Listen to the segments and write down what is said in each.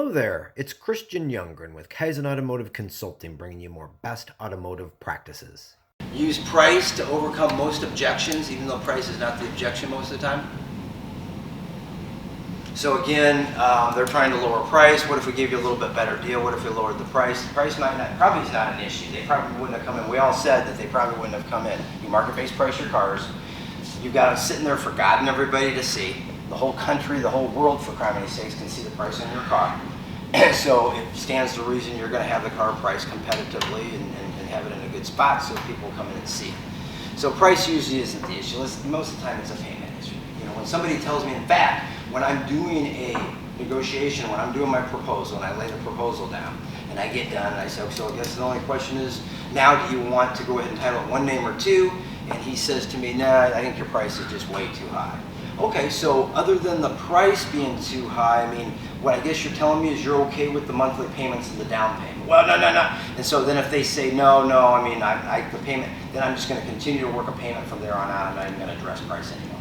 Hello there, it's Christian Younggren with Kaizen Automotive Consulting, bringing you more best automotive practices. Use price to overcome most objections, even though price is not the objection most of the time. So again, they're trying to lower price. What if we gave you a little bit better deal? What if we lowered the price? The price probably is not an issue. They probably wouldn't have come in. We all said that they probably wouldn't have come in. You market-based price your cars. You've got them sitting there for God and everybody to see. The whole country, the whole world, for crying sakes, can see the price on your car. So it stands to reason you're going to have the car priced competitively and have it in a good spot so people come in and see. So price usually isn't the issue. Most of the time it's a payment issue. You know, when somebody tells me, in fact, when I'm doing a negotiation, when I'm doing my proposal and I lay the proposal down and I get done and I say, so I guess the only question is, now do you want to go ahead and title it one name or two? And he says to me, nah, I think your price is just way too high. Okay, so other than the price being too high, I mean, what I guess you're telling me is you're okay with the monthly payments and the down payment. Well, no. And so then if they say no, I mean, the payment, then I'm just going to continue to work a payment from there on out, and I'm going to address price anymore.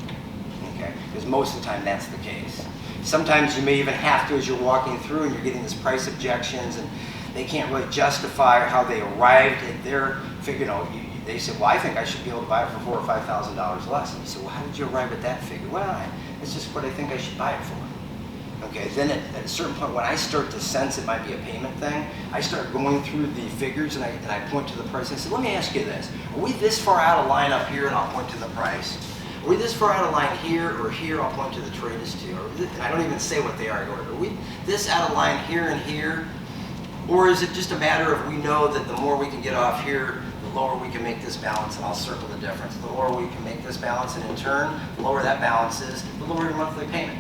Okay, because most of the time that's the case. Sometimes you may even have to, as you're walking through and you're getting this price objections, and they can't really justify how they arrived at their figure. You know, they said, well, I think I should be able to buy it for $4,000 or $5,000 less. And you say, well, how did you arrive at that figure? Well, it's just what I think I should buy it for. Okay, then at a certain point, when I start to sense it might be a payment thing, I start going through the figures and I point to the price. I said, let me ask you this. Are we this far out of line up here? And I'll point to the price. Are we this far out of line here or here? I'll point to the trade as to. And I don't even say what they are. Are we this out of line here and here? Or is it just a matter of we know that the more we can get off here, the lower we can make this balance, and I'll circle the difference. The lower we can make this balance, and in turn, the lower that balance is, the lower your monthly payment.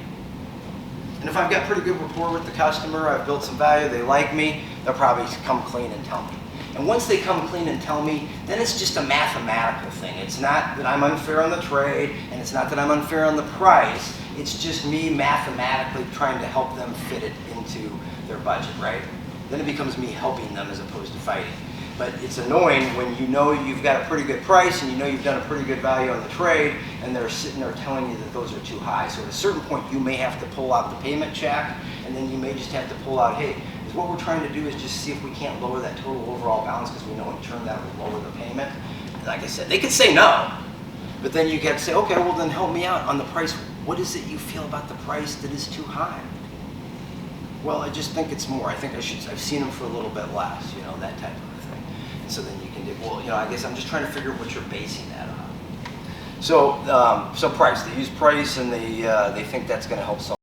And if I've got pretty good rapport with the customer, I've built some value, they like me, they'll probably come clean and tell me. And once they come clean and tell me, then it's just a mathematical thing. It's not that I'm unfair on the trade, and it's not that I'm unfair on the price. It's just me mathematically trying to help them fit it into their budget, right? Then it becomes me helping them as opposed to fighting. But it's annoying when you know you've got a pretty good price and you know you've done a pretty good value on the trade, and they're sitting there telling you that those are too high. So at a certain point, you may have to pull out the payment check, and then you may just have to pull out, hey, because what we're trying to do is just see if we can't lower that total overall balance, because we know in turn that will lower the payment. And like I said, they could say no, but then you get to say, okay, well then help me out on the price. What is it you feel about the price that is too high? Well, I just think it's more. I think I've seen them for a little bit less, you know, that type of thing. And so then you can do, well, you know, I guess I'm just trying to figure out what you're basing that on. So, so price. They use price, and they think that's going to help solve